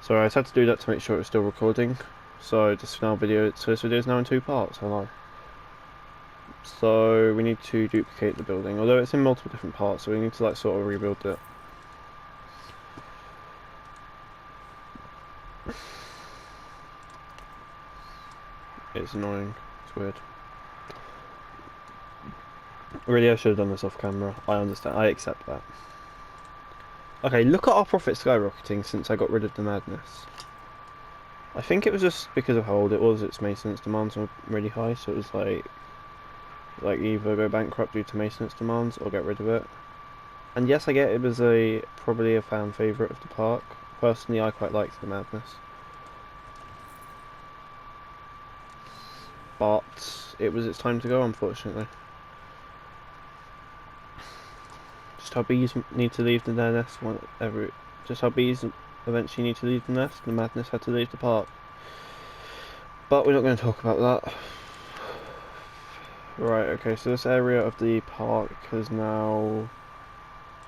Sorry, I just had to do that to make sure it was still recording. So this video is now in 2 parts. Hello. So we need to duplicate the building, although it's in multiple different parts, so we need to like sort of rebuild it. It's annoying. It's weird. Really, I should have done this off camera. I understand. I accept that. Okay, look at our profit skyrocketing since I got rid of the madness. I think it was just because of how old it was. Its maintenance demands were really high, so it was like either go bankrupt due to maintenance demands or get rid of it. And yes, I get it was probably a fan favourite of the park. Personally, I quite liked the madness, but it was its time to go, unfortunately. Just how bees need to leave their nest just how bees eventually need to leave the nest, the madness had to leave the park. But we're not going to talk about that. Right, okay, so this area of the park has now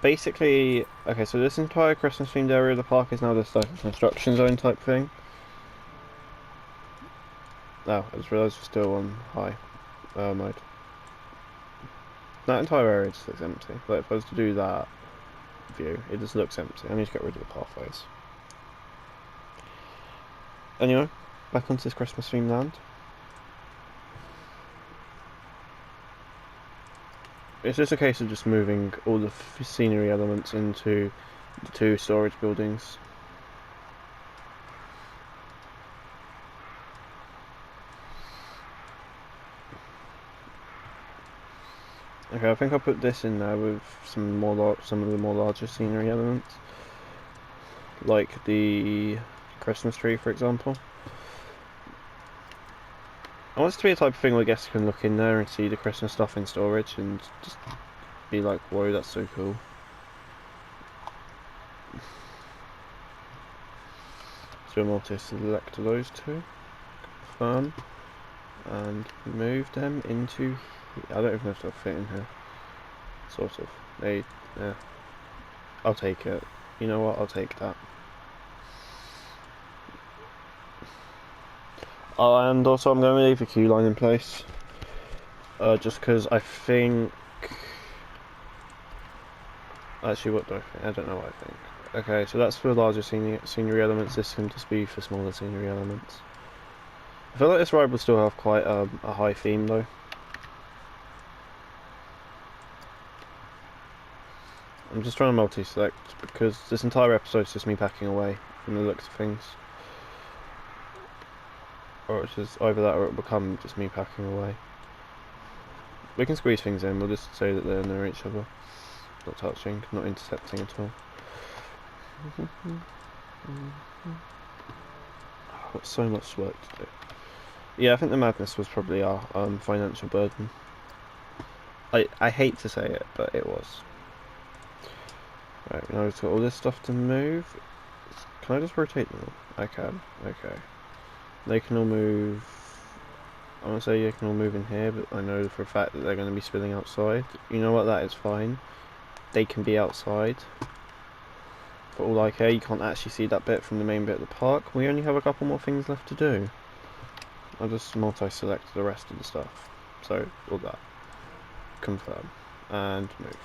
basically, okay, so this entire Christmas themed area of the park is now just like a construction zone type thing. Oh, I just realised we're still on high mode. That entire area just looks empty. Like if I was to do that view, it just looks empty. I need to get rid of the pathways. Anyway, back onto this Christmas themed land. It's just a case of just moving all the scenery elements into the 2 storage buildings. Okay, I think I'll put this in there with some of the more larger scenery elements, like the Christmas tree, for example. I want it to be a type of thing where guests can look in there and see the Christmas stuff in storage and just be like, whoa, that's so cool. So we'll select those 2, confirm, and move them into here. I don't even know if they'll fit in here. Sort of. Yeah. I'll take it. You know what, I'll take that. Oh, and also I'm going to leave the queue line in place. Just because I think... Actually, what do I think? I don't know what I think. Okay, so that's for larger scenery elements. This can just be for smaller scenery elements. I feel like this ride will still have quite a high theme though. I'm just trying to multi-select because this entire episode is just me packing away from the looks of things. Or it's just either that or it will become just me packing away. We can squeeze things in, we'll just say that they're near each other. Not touching, not intercepting at all. I've got so much work to do. Yeah, I think the madness was probably our financial burden. I hate to say it, but it was. Right, now we've got all this stuff to move. Can I just rotate them all? I can, okay. They can all move... I want to say you can all move in here, but I know for a fact that they're going to be spilling outside. You know what, that is fine. They can be outside. For all I care, you can't actually see that bit from the main bit of the park. We only have a couple more things left to do. I'll just multi-select the rest of the stuff. So, all that. Confirm. And move.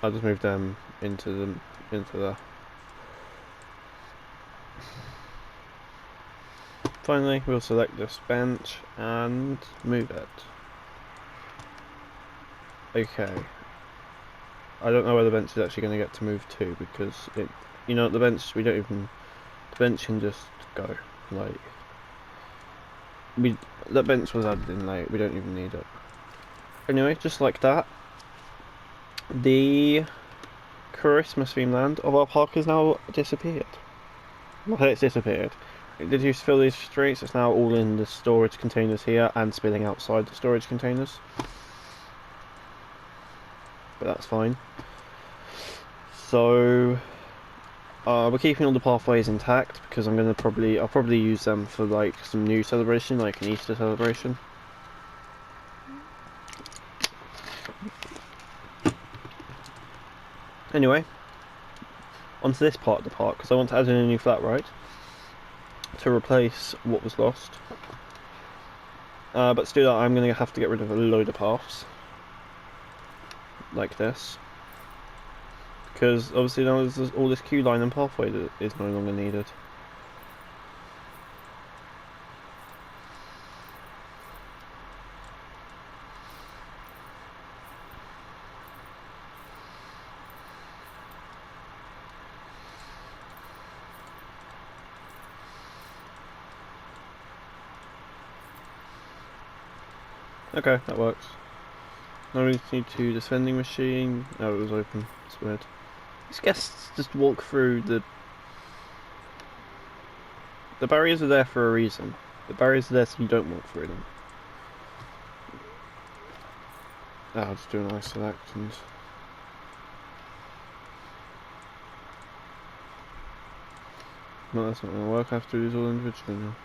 I'll just move them into there. Finally, we'll select this bench and move it. Okay. I don't know where the bench is actually going to get to move to because you know, the bench the bench can just go. Like, that bench was added in late. We don't even need it. Anyway, just like that, the Christmas theme land of our park has now disappeared. Well, it's disappeared. It did used to fill these streets. It's now all in the storage containers here and spilling outside the storage containers. But that's fine. So we're keeping all the pathways intact because I'll probably use them for like some new celebration, like an Easter celebration. Anyway, onto this part of the park, because I want to add in a new flat ride to replace what was lost. But to do that, I'm going to have to get rid of a load of paths, like this, because obviously now there's all this queue line and pathway that is no longer needed. Okay, that works. Now we need to this vending machine. Oh, it was open. It's weird. These guests just walk through the barriers are there for a reason. The barriers are there so you don't walk through them. I'll just do a nice select and... No, that's not going to work. I have to do these all individually now.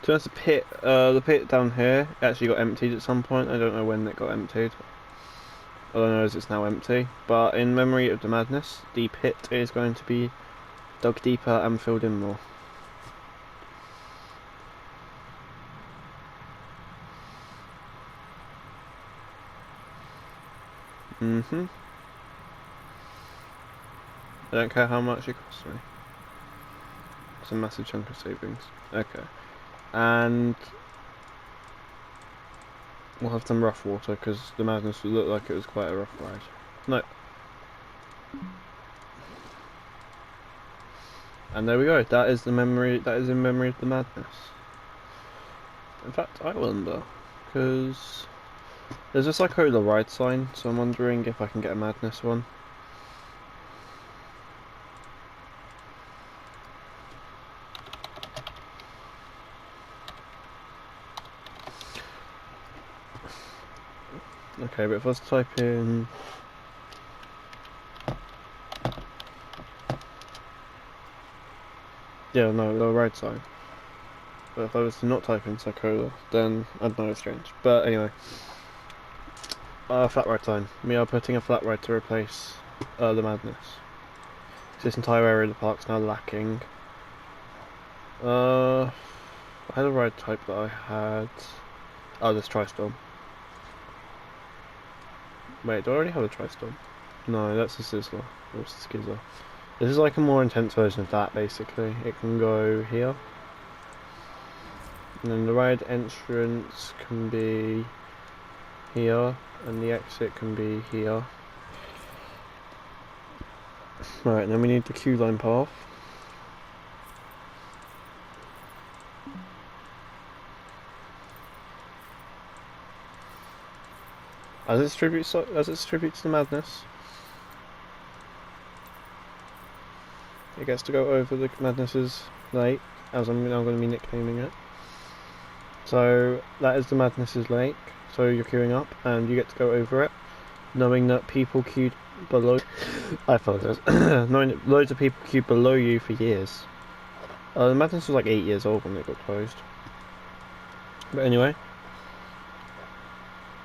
So that's the pit down here actually got emptied at some point. I don't know when it got emptied. All I know is it's now empty. But in memory of the madness, the pit is going to be dug deeper and filled in more. I don't care how much it costs me. It's a massive chunk of savings. Okay. And we'll have some rough water because the madness would look like it was quite a rough ride. No. And there we go. That is the memory. That is in memory of the madness. In fact, I wonder because there's a Psychola ride sign, so I'm wondering if I can get a madness one. Okay, but if I was to type in... Yeah, no, the right side. But if I was to not type in Psychola, then I'd know it's strange. But anyway. Flat ride sign. We are putting a flat ride to replace the madness. So this entire area of the park's now lacking. I had a ride type that I had... Oh, this Tri-Storm. Wait, do I already have a Tri-Storm? No, that's a Sizzler. Or it's a Skizzler. This is like a more intense version of that, basically. It can go here. And then the ride entrance can be here. And the exit can be here. Right, then we need the queue line path. As it distributes to the madness, it gets to go over the madness's lake, as I'm now going to be nicknaming it. So that is the madness's lake. So you're queuing up, and you get to go over it, knowing that people queued below. I apologize. Knowing that loads of people queued below you for years. The madness was like 8 years old when it got closed. But anyway.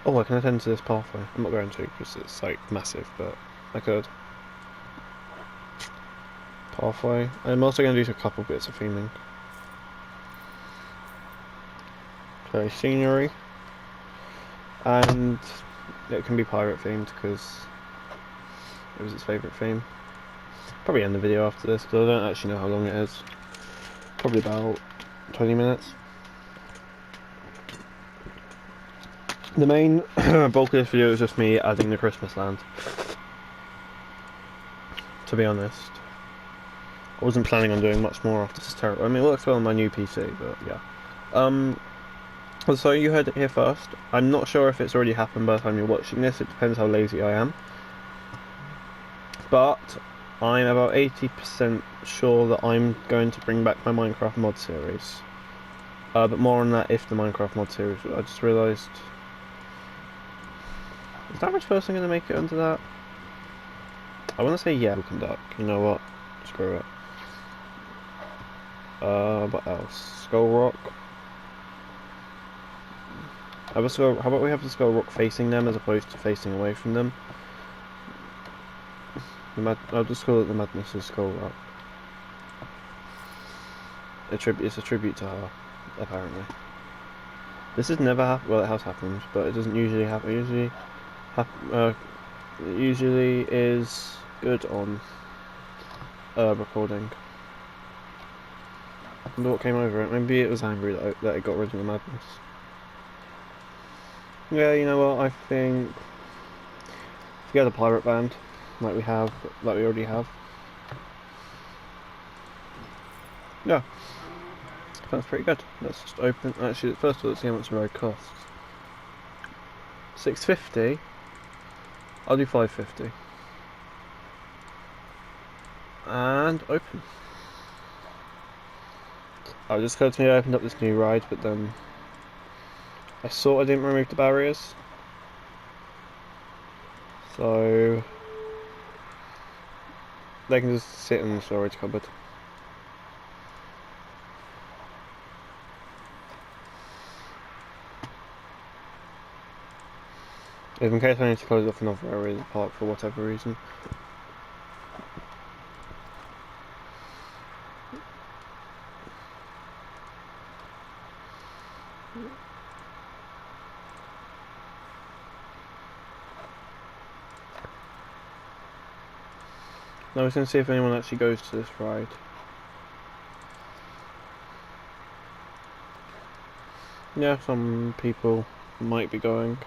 Oh, I can attend to this pathway. I'm not going to because it's like massive, but I could. Pathway. I'm also going to do a couple bits of theming. Okay, scenery. And it can be pirate themed because it was its favourite theme. Probably end the video after this because I don't actually know how long it is. Probably about 20 minutes. The main bulk of this video is just me adding the Christmas land. To be honest. I wasn't planning on doing much more after this terrible. I mean, it works well on my new PC, but yeah. So you heard it here first. I'm not sure if it's already happened by the time you're watching this. It depends how lazy I am. But I'm about 80% sure that I'm going to bring back my Minecraft mod series. But more on that if the Minecraft mod series. I just realised. Is damage person going to make it under that? I want to say yeah, we can duck. You know what? Screw it. What else? Skull Rock. How about we have the Skull Rock facing them as opposed to facing away from them? I'll just call it the Madness of Skull Rock. It's a tribute to her, apparently. This has never happened. Well, it has happened, but it doesn't usually happen. It usually is good on recording. I wonder what came over it. Maybe it was angry that it got rid of the madness. Yeah, you know what? I think if we had a pirate band, like we already have. Yeah, that's pretty good. Let's just open. Actually, first of all, let's see how much the road costs. $6.50. I'll do $5.50. And open. I just occurred to me I opened up this new ride, but then I sort of didn't remove the barriers. So they can just sit in the storage cupboard. If in case I need to close off another area of the park for whatever reason. Now we're going to see if anyone actually goes to this ride. Yeah, some people might be going.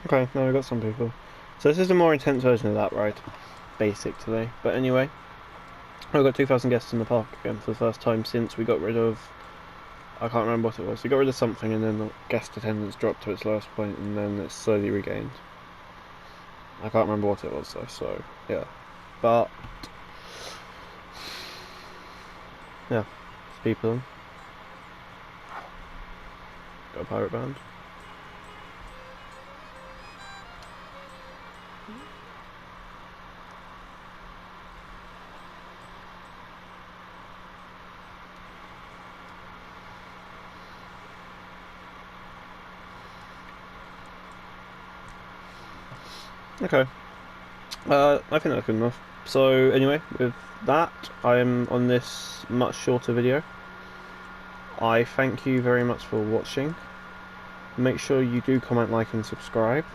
Okay, now we've got some people. So this is a more intense version of that ride, basically. But anyway, we've got 2,000 guests in the park again for the first time since we got rid of... I can't remember what it was. We got rid of something and then the guest attendance dropped to its lowest point and then it's slowly regained. I can't remember what it was though, so yeah. But... yeah, it's people. Got a pirate band. Okay. I think that's good enough. So anyway, with that, I'm on this much shorter video. I thank you very much for watching. Make sure you do comment, like and subscribe.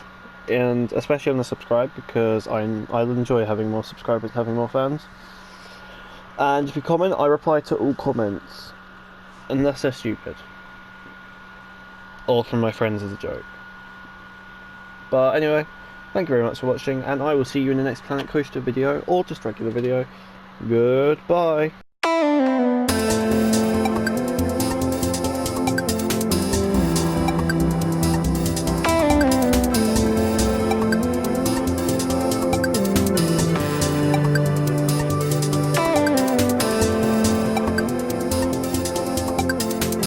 And especially on the subscribe because I enjoy having more subscribers, having more fans. And if you comment, I reply to all comments. Unless they're stupid. Or from my friends as a joke. But anyway, thank you very much for watching, and I will see you in the next Planet Coaster video, or just regular video. Goodbye.